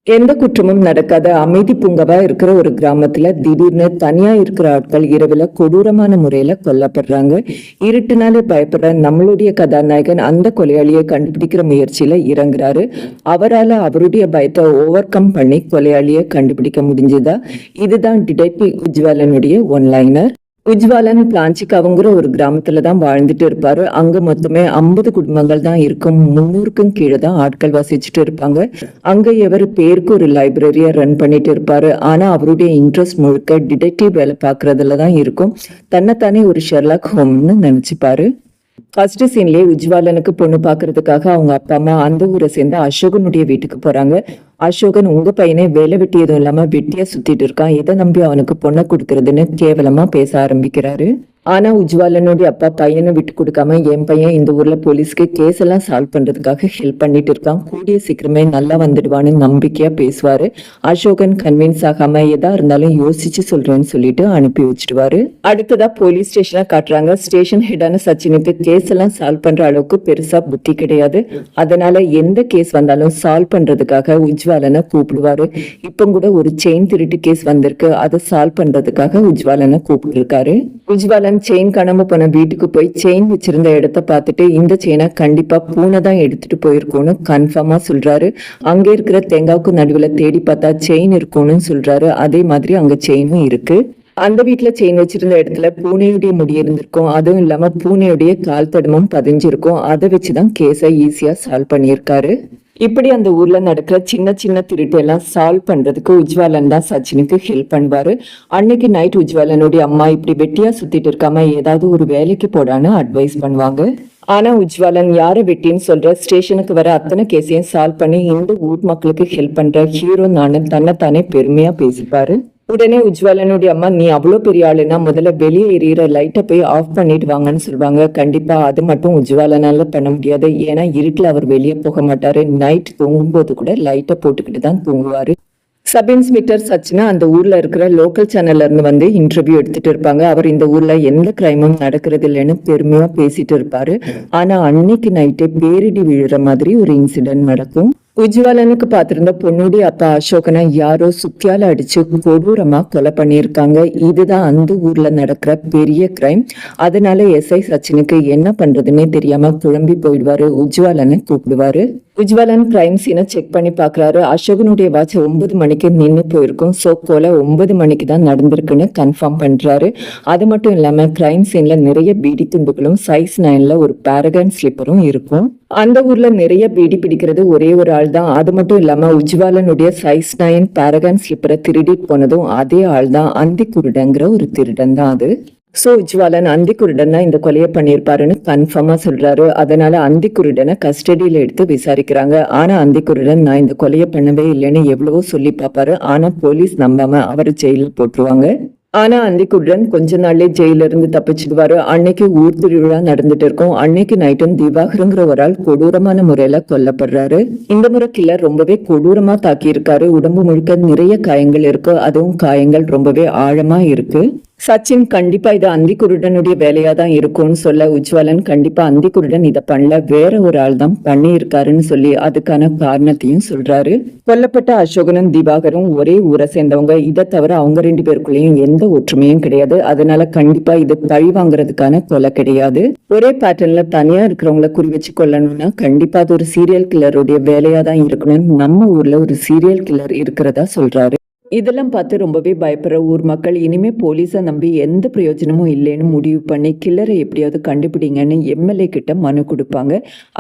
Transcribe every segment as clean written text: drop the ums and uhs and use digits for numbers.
எந்த குற்றமும் நடக்காத அமைதி பூங்கவா இருக்கிற ஒரு கிராமத்துல திடீர்னு தனியா இருக்கிற ஆட்கள் இரவுல கொடூரமான முறையில கொல்லப்படுறாங்க. இருட்டுனாலே பயப்படுற நம்மளுடைய கதாநாயகன் அந்த கொலையாளியை கண்டுபிடிக்கிற முயற்சியில இறங்குறாரு. அவரால் அவருடைய பயத்தை ஓவர் கம் பண்ணி கொலையாளியை கண்டுபிடிக்க முடிஞ்சுதா? இதுதான் டிடெக்டிவ் உஜ்வாலனுடைய ஒன்லைனர். உஜ்வாலன் பிளான்சிகாவுங்கிற ஒரு கிராமத்துல தான் வாழ்ந்துட்டு இருப்பாரு. அங்க மொத்தமே 50 குடும்பங்கள் தான் இருக்கும். 300க்கும் கீழே தான் ஆட்கள் வசிச்சுட்டு இருப்பாங்க. அங்க இவர் பேருக்கு ஒரு லைப்ரரியை ரன் பண்ணிட்டு இருப்பாரு. ஆனா அவருடைய இன்ட்ரெஸ்ட் முழுக்க டிடெக்டிவ் வேலை பார்க்கறதுல தான் இருக்கும். தன்னைத்தானே ஒரு ஷெர்லாக் ஹோம்னு நினைச்சுப்பாரு. ஃபர்ஸ்ட் சீன்லயே உஜ்வாலனுக்கு பொண்ணு பாக்குறதுக்காக அவங்க அப்பா அம்மா அந்த ஊரை சேர்ந்த அசோகனுடைய வீட்டுக்கு போறாங்க. அசோகன் உங்க பையனை வேலை வெட்டி எதுவும் இல்லாம வெட்டியா சுத்திட்டு இருக்கான், எதை நம்பி அவனுக்கு பொண்ணை கொடுக்கறதுன்னு கேவலமா பேச ஆரம்பிக்கிறாரு. ஆனா உஜ்வாலனுடைய அப்பா பையனை விட்டு கொடுக்காம என் பையன் இந்த ஊர்ல போலீஸ்க்கு கேஸ் எல்லாம் சால்வ் பண்றதுக்காக ஹெல்ப் பண்ணிட்டு இருக்கான், கூடிய சீக்கிரமே நல்லா வந்துடுவான்னு நம்பிக்கையா பேசுவாரு. அசோகன் கன்வின்ஸ் ஆகாம எதா இருந்தாலும் யோசிச்சு சொல்றேன்னு சொல்லிட்டு அனுப்பி வச்சிடுவாரு. அடுத்ததா போலீஸ் ஸ்டேஷனை காட்டுறாங்க. ஸ்டேஷன் ஹெட்டான சச்சினுக்கு கேஸ் எல்லாம் சால்வ் பண்ற அளவுக்கு பெருசா புத்தி கிடையாது. அதனால எந்த கேஸ் வந்தாலும் சால்வ் பண்றதுக்காக உஜ்வாலனை கூப்பிடுவாரு. இப்ப கூட ஒரு செயின் திருட்டு கேஸ் வந்திருக்கு, அதை சால்வ் பண்றதுக்காக உஜ்வாலனை கூப்பிட்டு இருக்காரு. உஜ்வாலன் செயின் காணாம போன வீட்டுக்கு போய் செயின் வச்சிருந்த இடத்த பார்த்துட்டு இந்த செயினை கண்டிப்பா பூனை தான் எடுத்துட்டு போயிருக்கோன்னு கன்ஃபார்மா சொல்றாரு. அங்க இருக்கிற தேங்காவுக்கு நடுவுல தேடி பார்த்தா செயின் இருக்கும்னு சொல்றாரு. அதே மாதிரி அங்க செயினும் இருக்கு. அந்த வீட்டுல செயின் வச்சிருந்த இடத்துல பூனையுடைய முடி இருந்திருக்கும். அதுவும் இல்லாம பூனையுடைய கால் தடமும் பதிஞ்சிருக்கும். அதை வச்சுதான் கேஸை ஈஸியா சால்வ் பண்ணியிருக்காரு. இப்படி அந்த ஊர்ல நடக்கிற சின்ன சின்ன திருட்டு எல்லாம் சால்வ் பண்றதுக்கு உஜ்வாலன் தான் சச்சினுக்கு ஹெல்ப் பண்ணுவாரு. அன்னைக்கு நைட் உஜ்வாலனுடைய அம்மா இப்படி வெட்டியா சுத்திட்டு இருக்காம ஏதாவது ஒரு வேலைக்கு போடான்னு அட்வைஸ் பண்ணுவாங்க. ஆனா உஜ்வாலன் யாரை வெட்டின்னு சொல்ற ஸ்டேஷனுக்கு வர அத்தனை கேஸையும் சால்வ் பண்ணி இந்த ஊர் மக்களுக்கு ஹெல்ப் பண்ற ஹீரோ நானு தன்னைத்தானே பெருமையா பேசிப்பாரு. உடனே உஜ்வாலனுடைய அம்மா, நீ அவ்வளோ பெரிய ஆளுன்னா முதல்ல வெளியே எரியிற லைட்டை போய் ஆஃப் பண்ணிட்டு வாங்கன்னு சொல்லுவாங்க. கண்டிப்பா அது மட்டும் உஜ்வாலனால பண்ண முடியாது. ஏன்னா இருட்டுல அவர் வெளியே போக மாட்டாரு. நைட் தூங்கும்போது கூட லைட்டை போட்டுக்கிட்டு தான் தூங்குவாரு. சப் இன்ஸ்பெக்டர் சச்சினா அந்த ஊர்ல இருக்கிற லோக்கல் சேனல்ல இருந்து வந்து இன்டர்வியூ எடுத்துட்டு இருப்பாங்க. அவர் இந்த ஊர்ல எந்த கிரைமும் நடக்கிறது இல்லைன்னு பெருமையா பேசிட்டு இருப்பாரு. ஆனா அன்னைக்கு நைட்டே பேரிடி விழுற மாதிரி ஒரு இன்சிடென்ட் நடக்கும். உஜ்வாலனுக்கு பார்த்திருந்த பொண்ணுடைய அப்பா அசோகனை யாரோ சுத்தியால அடிச்சு கொடூரமா கொலை பண்ணியிருக்காங்க. இதுதான் அந்த ஊர்ல நடக்கிற பெரிய கிரைம். அதனால எஸ்ஐ சச்சினுக்கு என்ன பண்றதுன்னே தெரியாம குழம்பி போயிடுவாரு. உஜ்வாலனை கூப்பிடுவாரு. உஜ்வாலன் கிரைம் சீனை செக் பண்ணி பாக்குறாரு. அசோகனுடைய வாட்ச் 9 மணிக்கு நின்று போயிருக்கும். சோ கொலை 9 மணிக்கு தான் நடந்திருக்குன்னு கன்ஃபார்ம் பண்றாரு. அது மட்டும் இல்லாம கிரைம் சீன்ல நிறைய பீடி துண்டுகளும் சைஸ் 9ல ஒரு பாரகன் ஸ்லிப்பரும் இருக்கும். அந்த ஊர்ல நிறைய பீடி பிடிக்கிறது ஒரே ஒரு ஆள் தான். அது மட்டும் இல்லாம உஜ்வாலனுடைய சைஸ் 9 பாரகன் ஸ்லிப்பரை திருடிட்டு போனதும் அதே ஆள் தான். அந்தி குருடங்கிற ஒரு திருடன் தான் அது. சோ உஜ்வாலன் அந்தி குருடன் தான் இந்த கொலையை பண்ணியிருப்பாருன்னு கன்ஃபார்மா சொல்றாரு. அதனால அந்தி குருடனை கஸ்டடியில எடுத்து விசாரிக்கிறாங்க. ஆனா அந்தி குருடன் நான் இந்த கொலையை பண்ணவே இல்லைன்னு எவ்வளவோ சொல்லி பார்ப்பாரு. ஆனா போலீஸ் நம்பாம அவரை ஜெயிலில் போட்டுருவாங்க. ஆனா அந்தி குருடன் கொஞ்ச நாள்லயே ஜெயில இருந்து தப்பிச்சிடுவாரு. அன்னைக்கு ஊர் திருவிழா நடந்துட்டு இருக்கும். அன்னைக்கு நைட்டும் திவாகருங்கிற ஒரு ஆள் கொடூரமான முறையில கொல்லப்படுறாரு. இந்த முறை கில்லர் ரொம்பவே கொடூரமா தாக்கி இருக்காரு. உடம்பு முழுக்க நிறைய காயங்கள் இருக்கு. அதுவும் காயங்கள் ரொம்பவே ஆழமா இருக்கு. சச்சின் கண்டிப்பா இது அந்தி குருடனுடைய வேலையா தான் இருக்கும்னு சொல்ல உஜ்வாலன் கண்டிப்பா அந்தி குருடன் இதை பண்ணல, வேற ஒரு ஆள் தான் பண்ணி இருக்காருன்னு சொல்லி அதுக்கான காரணத்தையும் சொல்றாரு. கொல்லப்பட்ட அசோகனும் திவாகரும் ஒரே ஊரை சேர்ந்தவங்க. இதை தவிர அவங்க 2 பேருக்குள்ளேயும் எந்த ஒற்றுமையும் கிடையாது. அதனால கண்டிப்பா இது பழி வாங்குறதுக்கான கொலை கிடையாது. ஒரே பேட்டர்ன்ல தனியா இருக்கிறவங்கள குறி வச்சு கொல்லணும்னா கண்டிப்பா அது ஒரு சீரியல் கில்லருடைய வேலையா தான் இருக்கணும்னு நம்ம ஊர்ல ஒரு சீரியல் கில்லர் இருக்கிறதா சொல்றாரு. இதெல்லாம் பார்த்து ரொம்பவே பயப்படுற ஊர் மக்கள் இனிமே போலீஸை நம்பி எந்த பிரயோஜனமும் இல்லைன்னு முடிவு பண்ணி கில்லரை எப்படியாவது கண்டுபிடிங்கன்னு எம்எல்ஏ கிட்ட மனு கொடுப்பாங்க.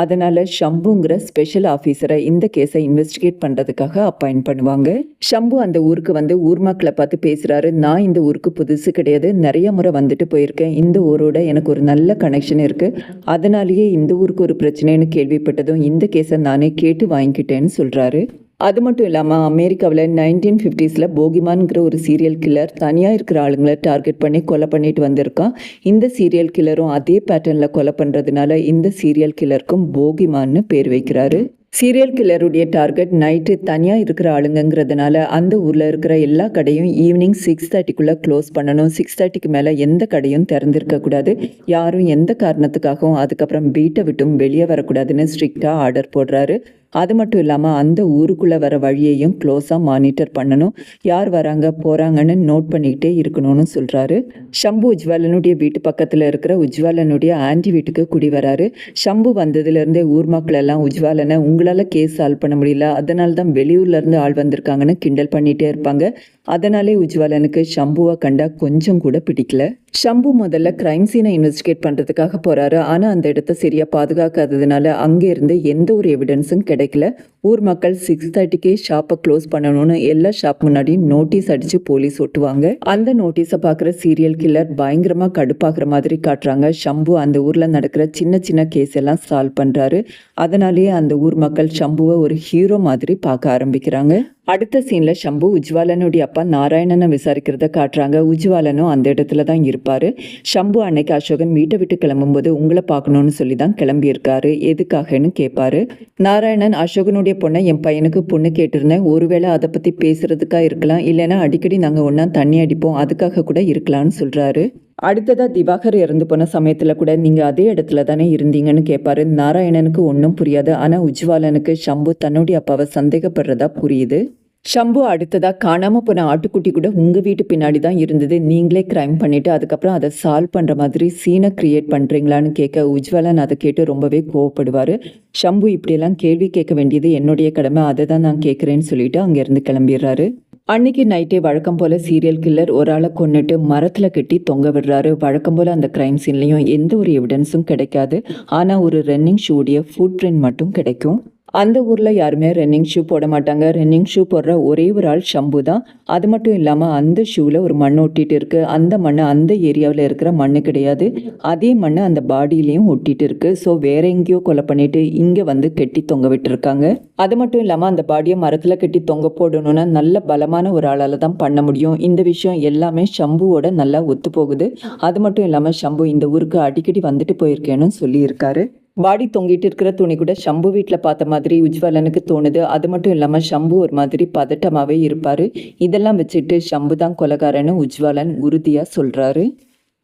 அதனால ஷம்புங்கிற ஸ்பெஷல் ஆஃபீஸரை இந்த கேஸை இன்வெஸ்டிகேட் பண்றதுக்காக அப்பாயிண்ட் பண்ணுவாங்க. ஷம்பு அந்த ஊருக்கு வந்து ஊர் மக்களை பார்த்து பேசுறாரு. நான் இந்த ஊருக்கு புதுசு கிடையாது, நிறைய முறை வந்துட்டு போயிருக்கேன். இந்த ஊரோட எனக்கு ஒரு நல்ல கனெக்ஷன் இருக்கு. அதனாலேயே இந்த ஊருக்கு ஒரு பிரச்சனைன்னு கேள்விப்பட்டதும் இந்த கேஸை நானே கேட்டு வாங்கிக்கிட்டேன்னு சொல்றாரு. அது மட்டும் இல்லாமல் அமெரிக்காவில் 1950s போகிமான்கிற ஒரு சீரியல் கில்லர் தனியாக இருக்கிற ஆளுங்களை டார்கெட் பண்ணி கொலை பண்ணிட்டு வந்திருக்கான். இந்த சீரியல் கில்லரும் அதே பேட்டர்னில் கொலை பண்ணுறதுனால இந்த சீரியல் கில்லருக்கும் போகிமான்னு பேர் வைக்கிறாரு. சீரியல் கில்லருடைய டார்கெட் நைட்டு தனியாக இருக்கிற ஆளுங்கிறதுனால அந்த ஊரில் இருக்கிற எல்லா கடையும் ஈவினிங் 6:30க்குள்ளே க்ளோஸ் பண்ணணும். 6:30க்கு மேலே எந்த கடையும் திறந்திருக்கக்கூடாது. யாரும் எந்த காரணத்துக்காகவும் அதுக்கப்புறம் வீட்டை விட்டும் வெளியே வரக்கூடாதுன்னு ஸ்ட்ரிக்டாக ஆர்டர் போடுறாரு. அது மட்டும் இல்லாமல் அந்த ஊருக்குள்ளே வர வழியையும் க்ளோஸாக மானிட்டர் பண்ணணும், யார் வராங்க போகிறாங்கன்னு நோட் பண்ணிக்கிட்டே இருக்கணும்னு சொல்கிறாரு. ஷம்பு உஜ்வாலனுடைய வீட்டு பக்கத்தில் இருக்கிற உஜ்வாலனுடைய ஆன்டி வீட்டுக்கு குடி வராரு. ஷம்பு வந்ததுலேருந்தே ஊர் மக்கள் எல்லாம் உஜ்வாலனை உங்களால் கேஸ் சால்வ் பண்ண முடியல, அதனால தான் வெளியூர்லேருந்து ஆள் வந்திருக்காங்கன்னு கிண்டல் பண்ணிகிட்டே இருப்பாங்க. அதனாலே உஜ்வாலனுக்கு ஷம்புவை கண்டா கொஞ்சம் கூட பிடிக்கல. ஷம்பு முதல்ல கிரைம் சீனை இன்வெஸ்டிகேட் பண்ணுறதுக்காக போகிறாரு. ஆனால் அந்த இடத்த சரியாக பாதுகாக்காததுனால அங்கே இருந்து எந்த ஒரு எவிடன்ஸும் கிடைக்கல. ஊர் மக்கள் 6:30க்கே ஷாப்பை க்ளோஸ் பண்ணணும்னு எல்லா ஷாப் முன்னாடியும் நோட்டீஸ் அடித்து போலீஸ் ஒட்டுவாங்க. அந்த நோட்டீஸை பார்க்குற சீரியல் கில்லர் பயங்கரமாக கடுப்பாகிற மாதிரி காட்டுறாங்க. ஷம்பு அந்த ஊரில் நடக்கிற சின்ன சின்ன கேஸ் எல்லாம் சால்வ் பண்ணுறாரு. அதனாலேயே அந்த ஊர் மக்கள் ஷம்புவை ஒரு ஹீரோ மாதிரி பார்க்க ஆரம்பிக்கிறாங்க. அடுத்த சீனில் ஷம்பு உஜ்வாலனுடைய அப்பா நாராயணனை விசாரிக்கிறத காட்டுறாங்க. உஜ்வாலனும் அந்த இடத்துல தான் இருப்பார். ஷம்பு அன்னைக்கு அசோகன் வீட்டை விட்டு கிளம்பும்போது உங்களை பார்க்கணுன்னு சொல்லி தான் கிளம்பியிருக்காரு, எதுக்காகன்னு கேட்பாரு. நாராயணன் அசோகனுடைய பொண்ணை என் பையனுக்கு பொண்ணு கேட்டிருந்தேன், ஒருவேளை அதை பற்றி பேசுறதுக்காக இருக்கலாம், இல்லைன்னா அடிக்கடி நாங்கள் ஒன்றா தண்ணி அடிப்போம், அதுக்காக கூட இருக்கலாம்னு சொல்கிறாரு. அடுத்ததாக திவாகர் இறந்து போன சமயத்தில் கூட நீங்கள் அதே இடத்துல தானே இருந்தீங்கன்னு கேட்பாரு. நாராயணனுக்கு ஒன்றும் புரியாது. ஆனால் உஜ்வாலனுக்கு ஷம்பு தன்னுடைய அப்பாவை சந்தேகப்படுறதா புரியுது. ஷம்பு அடுத்ததாக காணாமல் போன ஆட்டுக்குட்டி கூட உங்கள் வீட்டு பின்னாடி தான் இருந்தது, நீங்களே க்ரைம் பண்ணிவிட்டு அதுக்கப்புறம் அதை சால்வ் பண்ணுற மாதிரி சீனை க்ரியேட் பண்ணுறீங்களான்னு கேட்க உஜ்வாலன் அதை கேட்டு ரொம்பவே கோவப்படுவார். ஷம்பு இப்படியெல்லாம் கேள்வி கேட்க வேண்டியது என்னுடைய கடமை, அதை தான் நான் கேட்குறேன்னு சொல்லிட்டு அங்கேருந்து கிளம்பிடுறாரு. அன்னைக்கு நைட்டே வழக்கம் போல் சீரியல் கில்லர் ஒரு ஆளை கொன்னுட்டு மரத்தில் கட்டி தொங்க விடுறாரு. வழக்கம் போல் அந்த க்ரைம் சீன்லேயும் எந்த ஒரு எவிடன்ஸும் கிடைக்காது. ஆனால் ஒரு ரன்னிங் ஷூடைய ஃபுட் பிரிண்ட் மட்டும் கிடைக்கும். அந்த ஊரில் யாருமே ரன்னிங் ஷூ போட மாட்டாங்க. ரன்னிங் ஷூ போடுற ஒரே ஒரு ஆள் ஷம்பு தான். அது மட்டும் இல்லாமல் அந்த ஷூவில் ஒரு மண் ஒட்டிட்டு இருக்கு. அந்த மண் அந்த ஏரியாவில் இருக்கிற மண் கிடையாது, அதே மண் அந்த பாடியிலையும் ஒட்டிட்டு இருக்கு. ஸோ வேற எங்கேயோ கொலை பண்ணிட்டு இங்கே வந்து கெட்டி தொங்க விட்டுருக்காங்க. அது மட்டும் இல்லாமல் அந்த பாடியை மரத்தில் கட்டி தொங்க போடணும்னா நல்ல பலமான ஒரு ஆளால் தான் பண்ண முடியும். இந்த விஷயம் எல்லாமே ஷம்புவோட நல்லா ஒத்து போகுது. அது மட்டும் இல்லாமல் ஷம்பு இந்த ஊருக்கு அடிக்கடி வந்துட்டு போயிருக்கேன்னு சொல்லியிருக்காரு. பாடி தொங்கிட்டு இருக்கிற துணி கூட ஷம்பு வீட்டில் பார்த்த மாதிரி உஜ்வாலனுக்கு தோணுது. அது மட்டும் இல்லாமல் ஷம்பு ஒரு மாதிரி பதட்டமாகவே இருப்பார். இதெல்லாம் வச்சுட்டு ஷம்பு தான் கொலைகாரன்னு உஜ்வாலன் உறுதியாக சொல்கிறாரு.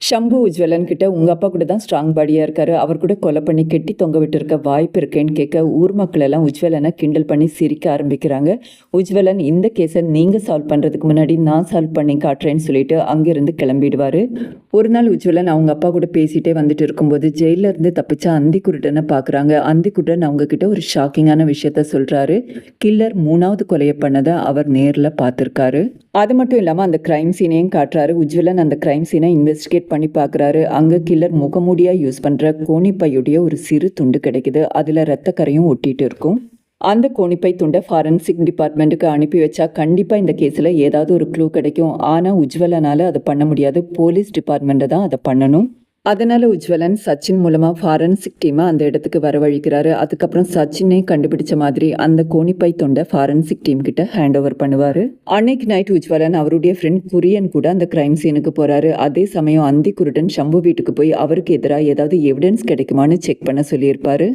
ஷம்பு உஜ்வாலன் கிட்ட உங்கள் அப்பா கூட தான் ஸ்ட்ராங் பாடியாக இருக்காரு, அவர் கூட கொலை பண்ணி கெட்டி தொங்க விட்டுருக்க வாய்ப்பு இருக்கேன்னு கேட்க ஊர் மக்கள் எல்லாம் உஜ்வாலனை கிண்டல் பண்ணி சிரிக்க ஆரம்பிக்கிறாங்க. உஜ்வாலன் இந்த கேஸை நீங்கள் சால்வ் பண்ணுறதுக்கு முன்னாடி நான் சால்வ் பண்ணி காட்டுறேன்னு சொல்லிட்டு அங்கேருந்து கிளம்பிடுவார். ஒரு நாள் உஜ்வாலன் அவங்க அப்பா கூட பேசிகிட்டே வந்துட்டு இருக்கும்போது ஜெயிலில் இருந்து தப்பிச்ச அந்திக்குருடனை பார்க்குறாங்க. அந்திக்குருடன் அவங்கக்கிட்ட ஒரு ஷாக்கிங்கான விஷயத்த சொல்கிறாரு. கில்லர் 3வது கொலையை பண்ணதை அவர் நேரில் பார்த்துருக்காரு. அது மட்டும் இல்லாமல் அந்த க்ரைம் சீனையும் காட்டுறாரு. உஜ்வாலன் அந்த க்ரைம் சீனை இன்வெஸ்டிகேட் பண்ணி பார்க்குறாரு. அங்கே கில்லர் முகமூடியாக யூஸ் பண்ணுற கோணிப்பையுடைய ஒரு சிறு துண்டு கிடைக்குது. அதில் ரத்தக்கரையும் ஒட்டிட்டு இருக்கும். அந்த கோணிப்பை துண்டை ஃபாரன்சிக் டிபார்ட்மெண்ட்டுக்கு அனுப்பி வச்சா கண்டிப்பாக இந்த கேஸில் ஏதாவது ஒரு க்ளூ கிடைக்கும். ஆனால் உஜ்வாலனால் அதை பண்ண முடியாது, போலீஸ் டிபார்ட்மெண்ட்டை தான் அதை பண்ணணும். அதனால் உஜ்வாலன் சச்சின் மூலமாக ஃபாரன்சிக் டீமை அந்த இடத்துக்கு வரவழைக்கிறாரு. அதுக்கப்புறம் சச்சினே கண்டுபிடிச்ச மாதிரி அந்த கோணிப்பை தொண்டை ஃபாரன்சிக் டீம் கிட்ட ஹேண்ட் ஓவர் பண்ணுவார். அன்னைக்கு நைட் உஜ்வாலன் அவருடைய ஃப்ரெண்ட் குரியன் கூட அந்த கிரைம் சீனுக்கு போகிறாரு. அதே சமயம் அந்திக்குருடன் ஷம்பு வீட்டுக்கு போய் அவருக்கு எதிராக ஏதாவது எவிடன்ஸ் கிடைக்குமான்னு செக் பண்ண சொல்லியிருப்பாரு.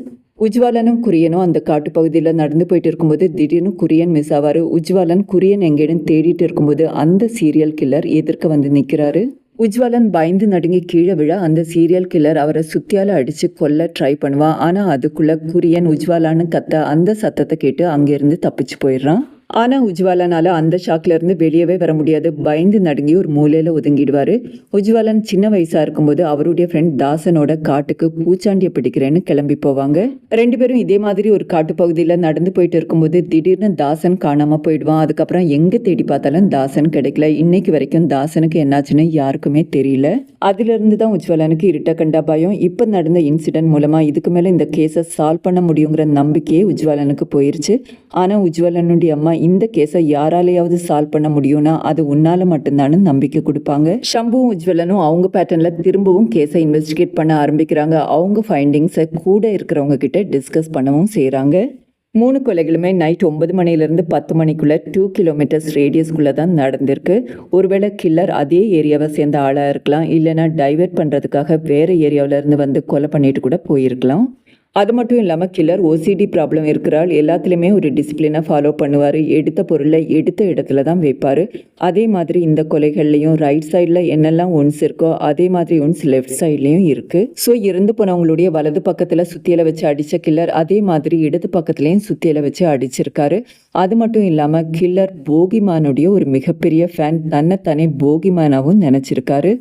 உஜ்வாலனும் குரியனும் அந்த காட்டுப்பகுதியில் நடந்து போயிட்டு இருக்கும்போது திடீர்னு குரியன் மிஸ் ஆவார். உஜ்வாலன் குரியன் எங்கேன்னு தேடிட்டு இருக்கும்போது அந்த சீரியல் கில்லர் எதிர்க்க வந்து நிற்கிறாரு. உஜ்வாலன் பயந்து நடுங்கி கீழே விழ அந்த சீரியல் கில்லர் அவரை சுத்தியால அடித்து கொல்ல ட்ரை பண்ணுவான். ஆனால் அதுக்குள்ளே குரியன் உஜ்வாலான்னு கத்த அந்த சத்தத்தை கேட்டு அங்கேருந்து தப்பிச்சு போயிடுறான். ஆனால் உஜ்வாலனால் அந்த ஷாக்லேருந்து வெளியவே வர முடியாது. பயந்து நடுங்கி ஒரு மூலையில் ஒதுங்கிடுவார். உஜ்வாலன் சின்ன வயசாக இருக்கும்போது அவருடைய ஃப்ரெண்ட் தாசனோட காட்டுக்கு பூச்சாண்டியை பிடிக்கிறேன்னு கிளம்பி போவாங்க. 2 பேரும் இதே மாதிரி ஒரு காட்டு பகுதியில் நடந்து போயிட்டு இருக்கும்போது திடீர்னு தாசன் காணாமல் போயிடுவான். அதுக்கப்புறம் எங்கே தேடி பார்த்தாலும் தாசன் கிடைக்கல. இன்னைக்கு வரைக்கும் தாசனுக்கு என்னாச்சுன்னு யாருக்குமே தெரியல. அதிலிருந்து தான் உஜ்வாலனுக்கு இருட்ட கண்டா பயம். இப்போ நடந்த இன்சிடென்ட் மூலமாக இதுக்கு மேலே இந்த கேஸை சால்வ் பண்ண முடியுங்கிற நம்பிக்கையே உஜ்வாலனுக்கு போயிருச்சு. ஆனால் உஜ்வாலனுடைய அம்மா இந்த கேஸை யாராலையாவது சால்வ் பண்ண முடியும்னா அது உன்னால மட்டும்தான்னு நம்பிக்கை கொடுப்பாங்க. ஷம்புவும் உஜ்வாலனும் அவங்க பேட்டர்ன்ல திரும்பவும் கேஸை இன்வெஸ்டிகேட் பண்ண ஆரம்பிக்கிறாங்க. அவங்க ஃபைண்டிங்ஸை கூட இருக்கிறவங்க கிட்ட டிஸ்கஸ் பண்ணவும் செய்கிறாங்க. 3 கொலைகளுமே நைட் 9 மணிலேருந்து 10 மணிக்குள்ளே 2 கிலோமீட்டர்ஸ் ரேடியஸ்குள்ளே தான் நடந்திருக்கு. ஒருவேளை கில்லர் அதே ஏரியாவை சேர்ந்த ஆளாக இருக்கலாம், இல்லைனா டைவெர்ட் பண்ணுறதுக்காக வேறு ஏரியாவிலேருந்து வந்து கொலை பண்ணிட்டு கூட போயிருக்கலாம். அது மட்டும் இல்லாமல் கில்லர் ஓசிடி ப்ராப்ளம் இருக்கிறாள், எல்லாத்துலேயுமே ஒரு டிசிப்ளினை ஃபாலோ பண்ணுவார், எடுத்த பொருளை எடுத்த இடத்துல தான் வைப்பார். அதே மாதிரி இந்த கொலைகள்லையும் ரைட் சைடில் என்னெல்லாம் ஒன்ஸ் இருக்கோ அதே மாதிரி ஒன்ஸ் லெஃப்ட் சைட்லேயும் இருக்குது. ஸோ இறந்து போனவங்களுடைய வலது பக்கத்தில் சுத்தியலை வச்சு அடித்த கில்லர் அதே மாதிரி இடது பக்கத்துலேயும் சுத்தியலை வச்சு அடிச்சிருக்காரு. அது மட்டும் இல்லாமல் கில்லர் போகிமானுடைய ஒரு மிகப்பெரிய ஃபேன், தன்னைத்தானே போகிமானாவும் நினச்சிருக்காரு.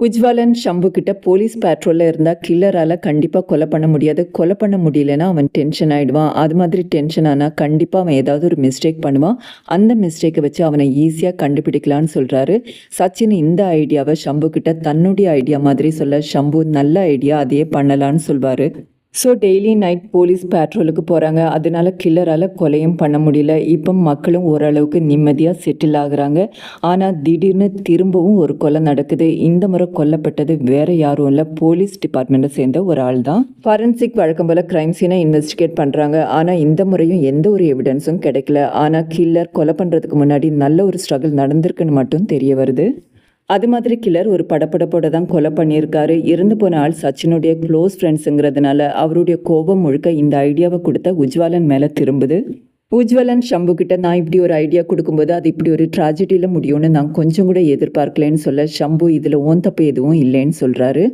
உஜ்வாலன் ஷம்பு கிட்ட போலீஸ் பேட்ரோலில் இருந்தால் கில்லரால் கண்டிப்பாக கொலை பண்ண முடியாது, கொலை பண்ண முடியலன்னா அவன் டென்ஷன் ஆகிடுவான். அது மாதிரி டென்ஷன் ஆனால் கண்டிப்பாக அவன் ஏதாவது ஒரு மிஸ்டேக் பண்ணுவான், அந்த மிஸ்டேக்கை வச்சு அவனை ஈஸியாக கண்டுபிடிக்கலான்னு சொல்கிறாரு. சச்சின் இந்த ஐடியாவை ஷம்பு கிட்ட தன்னுடைய ஐடியா மாதிரி சொல்ல ஷம்பு நல்ல ஐடியா, அதையே பண்ணலான்னு சொல்வார். ஸோ டெய்லி நைட் போலீஸ் பேட்ரோலுக்கு போகிறாங்க, அதனால கில்லரால் கொலையும் பண்ண முடியல. இப்போ மக்களும் ஓரளவுக்கு நிம்மதியாக செட்டில் ஆகுறாங்க. ஆனால் திடீர்னு திரும்பவும் ஒரு கொலை நடக்குது. இந்த முறை கொல்லப்பட்டது வேறு யாரும் இல்லை, போலீஸ் டிபார்ட்மெண்ட்டை சேர்ந்த ஒரு ஆள் தான். ஃபாரன்சிக் வழக்கம் போல் க்ரைம் சீனை இன்வெஸ்டிகேட் பண்ணுறாங்க. ஆனால் இந்த முறையும் எந்த ஒரு எவிடன்ஸும் கிடைக்கல. ஆனால் கில்லர் கொலை பண்ணுறதுக்கு முன்னாடி நல்ல ஒரு ஸ்ட்ரகிள் நடந்திருக்குன்னு மட்டும் தெரிய வருது. அது மாதிரி கில்லர் ஒரு படப்படப்போட தான் கொலை பண்ணியிருக்காரு. இறந்து போன ஆள் சச்சினுடைய க்ளோஸ் ஃப்ரெண்ட்ஸுங்கிறதுனால அவருடைய கோபம் முழுக்க இந்த ஐடியாவை கொடுத்த உஜ்வாலன் மேலே திரும்புது. உஜ்வலன் ஷம்பு கிட்ட நான் இப்படி ஒரு ஐடியா கொடுக்கும்போது அது இப்படி ஒரு ட்ராஜடியில் முடியும்னு நான் கொஞ்சம் கூட எதிர்பார்க்கலன்னு சொல்ல ஷம்பு இதில் ஓன் தப்பு எதுவும் இல்லைன்னு சொல்கிறாரு.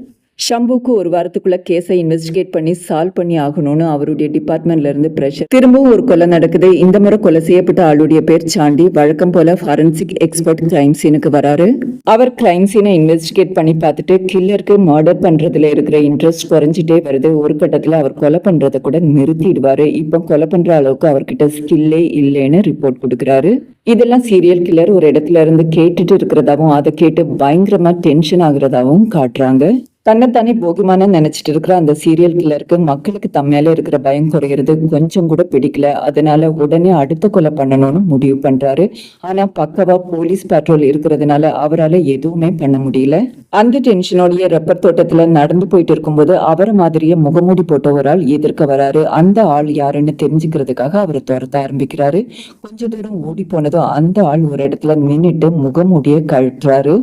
ஷம்புக்கு ஒரு வாரத்துக்குள்ள கேஸை இன்வெஸ்டிகேட் பண்ணி சால்வ் பண்ணி ஆகணும்னு அவருடைய டிபார்ட்மெண்ட்ல இருந்து பிரஷர். திரும்பவும் ஒரு கொலை நடக்குது. இந்த முறை கொலை செய்யப்பட்ட ஆளுடைய பேர் சாண்டி. வழக்கம் போல ஃபாரன்சிக் எக்ஸ்பர்ட் கிரைம் சீனுக்கு வராரு. அவர் கிரைம் சீனை இன்வெஸ்டிகேட் பண்ணி பார்த்துட்டு கில்லருக்கு மர்டர் பண்றதுல இருக்கிற இன்ட்ரெஸ்ட் குறைஞ்சிட்டே வருது. ஒரு கட்டத்துல அவர் கொலை பண்றதை கூட நிறுத்திடுவாரு. இப்போ கொலை பண்ற அளவுக்கு அவர்கிட்ட ஸ்கில்லே இல்லைன்னு ரிப்போர்ட் கொடுக்குறாரு. இதெல்லாம் சீரியல் கில்லர் ஒரு இடத்துல இருந்து கேட்டுட்டு இருக்கிறதாவும் அதை கேட்டு பயங்கரமா டென்ஷன் ஆகுறதாவும் காட்டுறாங்க. தன்னைத்தானே போகிமான நினைச்சிட்டு இருக்கிற அந்த சீரியல் கில்லருக்கு மக்களுக்கு தம்மையில இருக்கிற பயம் குறைகிறது கொஞ்சம் கூட பிடிக்கல. அதனால உடனே அடுத்த கொலை பண்ணணும்னு முடிவு பண்றாரு. ஆனா பக்கவா போலீஸ் பேட்ரோல் இருக்கிறதுனால அவரால் எதுவுமே பண்ண முடியல. அந்த டென்ஷனோடைய ரப்பர் தோட்டத்துல நடந்து போயிட்டு இருக்கும்போது அவரை மாதிரியே முகமூடி போட்ட ஒரு ஆள் எதிர்க்க வராரு. அந்த ஆள் யாருன்னு தெரிஞ்சுக்கிறதுக்காக அவரை துரத்த ஆரம்பிக்கிறாரு. கொஞ்ச தூரம் ஓடி போனதும் அந்த ஆள் ஒரு இடத்துல நின்றுட்டு முகமூடியை கழட்டுறாரு.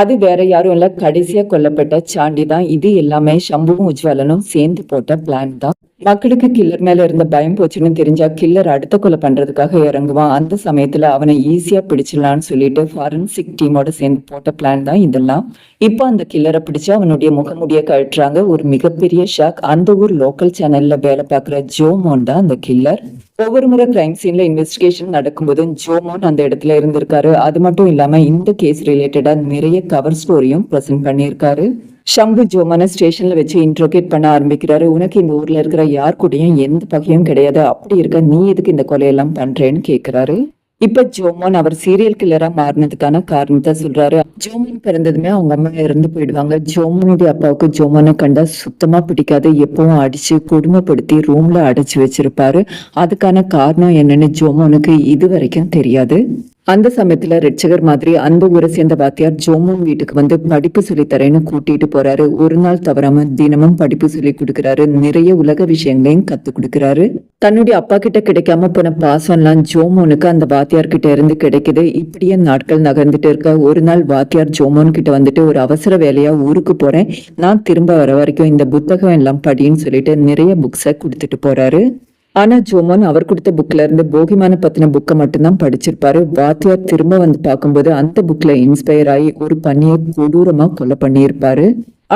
அது வேற யாரும் இல்ல, கடைசியா கொல்லப்பட்ட சாண்டி தான். இது எல்லாமே ஷம்புவும் உஜ்வாலனும் சேர்ந்து போட்ட பிளான் தான். மக்களுக்கு கில்லர் மேல இருந்த பயம் போச்சுன்னு தெரிஞ்சா கில்லர் அடுத்த கொலை பண்றதுக்காக இறங்குவான். அந்த சமயத்துல அவனை ஈஸியா பிடிச்சிடலான்னு சொல்லிட்டு ஃபாரன்சிக் டீமோட சேர்ந்து போட்ட பிளான் தான் இதெல்லாம். இப்போ அந்த கில்லரை பிடிச்சு அவனுடைய முகமுடிய கழட்டுறாங்க. ஒரு மிகப்பெரிய ஷாக். அந்த ஊர் லோக்கல் சேனல்ல வேலை பார்க்குற ஜோமோன் தான் அந்த கில்லர். ஒவ்வொரு முறை கிரைம் சீன்ல இன்வெஸ்டிகேஷன் நடக்கும்போதும் ஜோமோன் அந்த இடத்துல இருந்திருக்காரு. அது மட்டும் இல்லாம இந்த கேஸ் ரிலேட்டடா நிறைய கவர் ஸ்டோரியும் ப்ரெசென்ட் பண்ணியிருக்காரு. ஷம்பு ஜோமனை ஸ்டேஷன்ல வச்சு இன்ட்ரோகேட் பண்ண ஆரம்பிக்கிறாரு. உனக்கு இந்த ஊர்ல இருக்கிற யார் கூடயும் எந்த பகையும் கிடையாது, அப்படி இருக்க நீ எதுக்கு இந்த கொலையெல்லாம் பண்றேன்னு கேட்கிறாரு. இப்ப ஜோமோன் அவர் சீரியல் கில்லரா மாறினதுக்கான காரணத்தை சொல்றாரு. ஜோமோன் பிறந்ததுமே அவங்க அம்மா இறந்து போயிடுவாங்க. ஜோமோனுடைய அப்பாவுக்கு ஜோமோனை கண்டா சுத்தமா பிடிக்காது. எப்பவும் அடிச்சு கொடுமைப்படுத்தி ரூம்ல அடைச்சு வச்சிருப்பாரு. அதுக்கான காரணம் என்னன்னு ஜோமோனுக்கு இது வரைக்கும் தெரியாது. அந்த சமயத்துல ரெட்சகர் மாதிரி அந்த ஊரை சேர்ந்த வாத்தியார் ஜோமோன் வீட்டுக்கு வந்து படிப்பு சொல்லித்தரேன்னு கூட்டிட்டு போறாரு. ஒரு நாள் தவறாம தினமும் படிப்பு சொல்லி கொடுக்குறாரு. நிறைய உலக விஷயங்களையும் கத்து கொடுக்குறாரு. தன்னுடைய அப்பா கிட்ட கிடைக்காம போன பாசம்லாம் ஜோமோனுக்கு அந்த வாத்தியார் கிட்ட இருந்து கிடைக்குது. இப்படியே நாட்கள் நகர்ந்துட்டு இருக்க ஒரு நாள் வாத்தியார் ஜோமோன் கிட்ட வந்துட்டு ஒரு அவசர வேலையா ஊருக்கு போறேன், நான் திரும்ப வர வரைக்கும் இந்த புத்தகம் எல்லாம் படின்னு சொல்லிட்டு நிறைய புக்ஸை கொடுத்துட்டு போறாரு. ஆனா ஜோமோன் அவர் கொடுத்த புக்ல இருந்து போகிமான பத்தின புக்கை மட்டும்தான் படிச்சிருப்பாரு. வாத்தியார் திரும்ப வந்து பார்க்கும்போது அந்த புக்ல இன்ஸ்பயர் ஆகி ஒரு பண்ணியை கொடூரமா கொலை பண்ணியிருப்பாரு.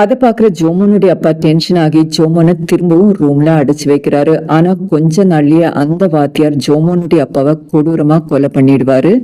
அதை பாக்குற ஜோமோனுடைய அப்பா டென்ஷன் ஆகி ஜோமோனை திரும்பவும் ரூம்ல அடைச்சு வைக்கிறாரு. ஆனா கொஞ்ச நாள்லயே அந்த வாத்தியார் ஜோமோனுடைய அப்பாவை கொடூரமா கொலை பண்ணிடுவாரு.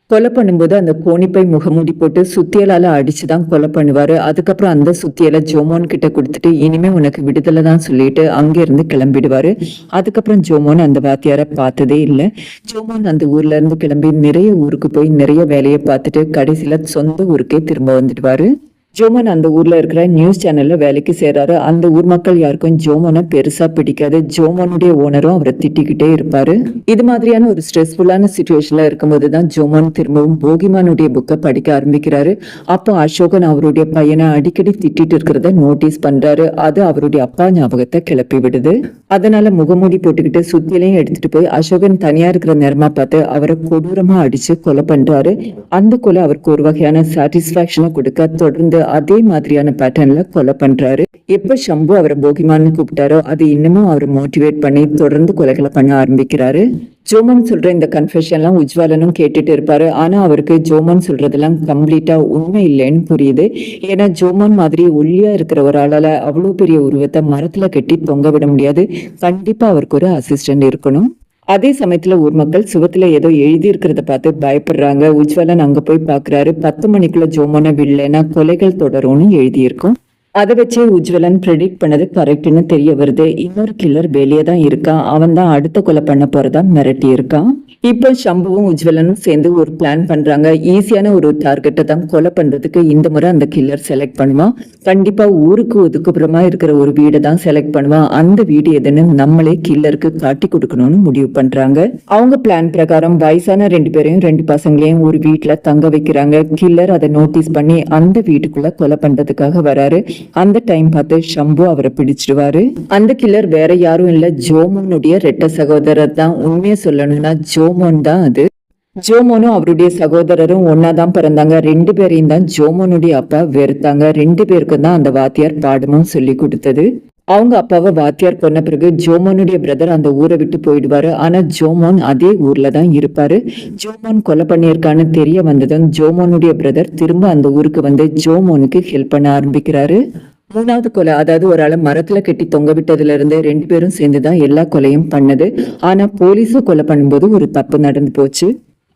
கொலை பண்ணும்போது அந்த கோணிப்பை முகமூடி போட்டு சுத்தியலால அடிச்சுதான் கொலை பண்ணுவாரு. அதுக்கப்புறம் அந்த சுத்தியலை ஜோமோன் கிட்ட கொடுத்துட்டு இனிமே உனக்கு விடுதலை தான் சொல்லிட்டு அங்கிருந்து கிளம்பிடுவாரு. அதுக்கப்புறம் ஜோமோன் அந்த வாத்தியாரை பார்த்ததே இல்லை. ஜோமோன் அந்த ஊர்ல இருந்து கிளம்பி நிறைய ஊருக்கு போய் நிறைய வேலையை பார்த்துட்டு கடைசியில சொந்த ஊருக்கே திரும்ப வந்துடுவாரு. ஜோமோன் அந்த ஊர்ல இருக்கிற நியூஸ் சேனல்ல வேலைக்கு சேர்றாரு. அந்த ஊர் மக்கள் யாருக்கும் ஜோமோனை பெருசா பிடிக்காது. ஜோமோனுடைய ஓனரும் அவரை திட்டிக்கிட்டே இருப்பாரு. இது மாதிரியான ஒரு ஸ்ட்ரெஸ்ஃபுல்லான சிச்சுவேஷன்ல இருக்கும்போது தான் ஜோமோன் திரும்பவும் போகிமானுடைய புக்கை படிக்க ஆரம்பிக்கிறாரு. அப்போ அசோகன் அவருடைய பையனை அடிக்கடி திட்டிட்டு இருக்கிறத நோட்டீஸ் பண்றாரு. அது அவருடைய அப்பா ஞாபகத்தை கிளப்பி விடுது. அதனால முகமூடி போட்டுக்கிட்டு சுத்திலையும் எடுத்துட்டு போய் அசோகன் தனியா இருக்கிற நேரமா பார்த்து அவரை கொடூரமா அடிச்சு கொலை பண்றாரு. அந்த கொலை அவருக்கு ஒரு வகையான சாட்டிஸ்பாக்சனை கொடுக்க தொடர்ந்து அதே மாதிரியான பேட்டர்ன்ல கொலை பண்றாரு. எப்ப சம்பு அவரை போகிமான்னு கூப்பிட்டாரோ அது இன்னமும் அவரை மோட்டிவேட் பண்ணி தொடர்ந்து கொலைகளை பண்ண ஆரம்பிக்கிறாரு. ஜோமன் சொல்ற இந்த கன்ஃபெஷன்லாம் உஜ்வாலனும் கேட்டுட்டு இருப்பாரு. ஆனா அவருக்கு ஜோமன் சொல்றதெல்லாம் கம்ப்ளீட்டா உண்மை இல்லைன்னு புரியுது. ஏன்னா ஜோமன் மாதிரி ஒல்லியா இருக்கிற ஒரு ஆளால அவ்வளவு பெரிய உருவத்தை மரத்துல கட்டி தொங்க விட முடியாது. கண்டிப்பா அவருக்கு ஒரு அசிஸ்டன்ட் இருக்கணும். அதே சமயத்துல ஊர் மக்கள் சுவத்துல ஏதோ எழுதி இருக்கிறத பார்த்து பயப்படுறாங்க. உஜ்வலன் அங்க போய் பாக்குறாரு. 10 மணிக்குள்ள ஜோமனை விடலைன்னா கொலைகள் தொடரும்னு எழுதியிருக்கும். அதை வச்சே உஜ்வலன் ப்ரெடிக்ட் பண்ணது கரெக்ட்னு தெரிய வருது. இன்னொரு கில்லர் வெளியே தான் இருக்கான். அவன் தான் அடுத்த கொலை பண்ண போறதா மிரட்டி இருக்கான். இப்போ சம்புவும் உஜ்வலனும் சேர்ந்து ஒரு பிளான் பண்றாங்க. ஈஸியான ஒரு டார்கெட்டை தான் கொலை பண்றதுக்கு இந்த முறை அந்த கில்லர் செலக்ட் பண்ணுவான். கண்டிப்பா ஊருக்கு ஒதுக்குப்புறமா இருக்கிற ஒரு வீடை தான் செலக்ட் பண்ணுவான். அந்த வீடு எதுன்னு நம்மளே கில்லருக்கு காட்டி கொடுக்கணும்னு முடிவு பண்றாங்க. அவங்க பிளான் பிரகாரம் வயசான 2 பேரையும் 2 பசங்களையும் ஒரு வீட்டுல தங்க வைக்கிறாங்க. கில்லர் அதை நோட்டீஸ் பண்ணி அந்த வீட்டுக்குள்ள கொலை பண்றதுக்காக வராரு. அந்த டைம் பார்த்து சம்பு அவரை பிடிச்சிடுவாரு. அந்த கில்லர் வேற யாரும் இல்ல, ஜோமோனுடைய ரெட்ட சகோதரர் தான். உண்மையை சொல்லணும்னா ஜோமோன் தான் அது. ஜோமோனும் அவருடைய சகோதரரும் ஒன்னாதான் பிறந்தாங்க. 2 பேரையும் தான் ஜோமோனுடைய அப்பா வெறுத்தாங்க. 2 பேருக்கும் தான் அந்த வாத்தியார் பாடமும் சொல்லி கொடுத்தது. அவங்க அப்பாவை வாத்தியார் கொன்ன பிறகு ஜோமோனுடைய பிரதர் அந்த ஊரை விட்டு போயிடுவாரு. ஆனா ஜோமோன் அதே ஊர்ல தான் இருப்பாரு. ஜோமோன் கொலை பண்ணியிருக்கான்னு தெரிய வந்ததும் ஜோமோனுடைய பிரதர் திரும்ப அந்த ஊருக்கு வந்து ஜோமோனுக்கு ஹெல்ப் பண்ண ஆரம்பிக்கிறாரு. 3வது கொலை, அதாவது ஒரு ஆளை மரத்துல கட்டி தொங்க விட்டதுல இருந்து 2 பேரும் சேர்ந்துதான் எல்லா கொலையும் பண்ணது. ஆனா போலீஸும் கொலை பண்ணும்போது ஒரு தப்பு நடந்து போச்சு.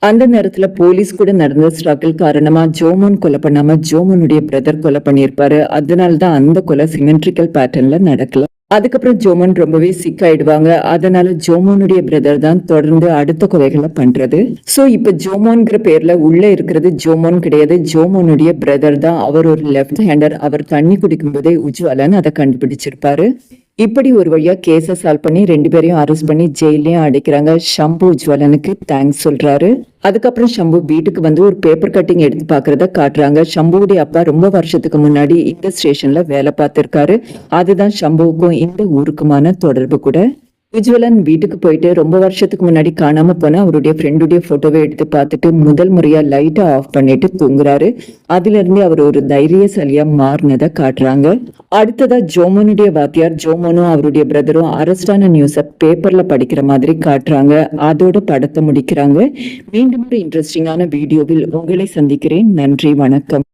அந்த நேரத்துல போலீஸ் கூட நடந்த ஸ்ட்ரகிள் காரணமா ஜோமோன் கொலை பண்ணாம ஜோமோனுடைய பிரதர் கொலை பண்ணியிருப்பாரு. அதனாலதான் அந்த கொலை சிமெட்ரிக்கல் பேட்டர்ன்ல நடக்கல. அதுக்கப்புறம் ஜோமோன் ரொம்பவே சிக் ஆயிடுவாங்க. அதனால ஜோமோனுடைய பிரதர் தான் தொடர்ந்து அடுத்த கொலைகளை பண்றது. சோ இப்ப ஜோமோன்கிற பேர்ல உள்ள இருக்கிறது ஜோமோன் கிடையாது, ஜோமோனுடைய பிரதர் தான். அவர் ஒரு லெஃப்ட் ஹேண்டர். அவர் தண்ணி குடிக்கும் போதே உஜ்வாலன் அதை கண்டுபிடிச்சிருப்பாரு. இப்படி ஒரு வழியா கேஸை சால்வ் பண்ணி 2 பேரையும் அரெஸ்ட் பண்ணி ஜெயிலையும் அடைக்கிறாங்க. சம்பு உஜ்வாலனுக்கு தேங்க்ஸ் சொல்றாரு. அதுக்கப்புறம் சம்பு வீட்டுக்கு வந்து ஒரு பேப்பர் கட்டிங் எடுத்து பாக்குறத காட்டுறாங்க. சம்புவுடைய அப்பா ரொம்ப வருஷத்துக்கு முன்னாடி இந்த ஸ்டேஷன்ல வேலை பார்த்திருக்காரு. அதுதான் சம்புவுக்கும் இந்த ஊருக்குமான தொடர்பு கூட. உஜ்வலன் வீட்டுக்கு போயிட்டு ரொம்ப வருஷத்துக்கு முன்னாடி காணாம போன அவருடைய ஃப்ரெண்டுடைய போட்டோவை எடுத்து பார்த்துட்டு முதல் முறையா லைட்டை ஆஃப் பண்ணிட்டு தூங்குறாரு. அதுல இருந்து அவர் ஒரு தைரியசாலியா மாறினதை காட்டுறாங்க. அடுத்ததா ஜோமோனுடைய வாத்தியார் ஜோமோனும் அவருடைய பிரதரும் அரெஸ்டான நியூஸை பேப்பர்ல படிக்கிற மாதிரி காட்டுறாங்க. அதோட படத்தை முடிக்கிறாங்க. மீண்டும் ஒரு இன்ட்ரெஸ்டிங்கான வீடியோவில் உங்களை சந்திக்கிறேன். நன்றி, வணக்கம்.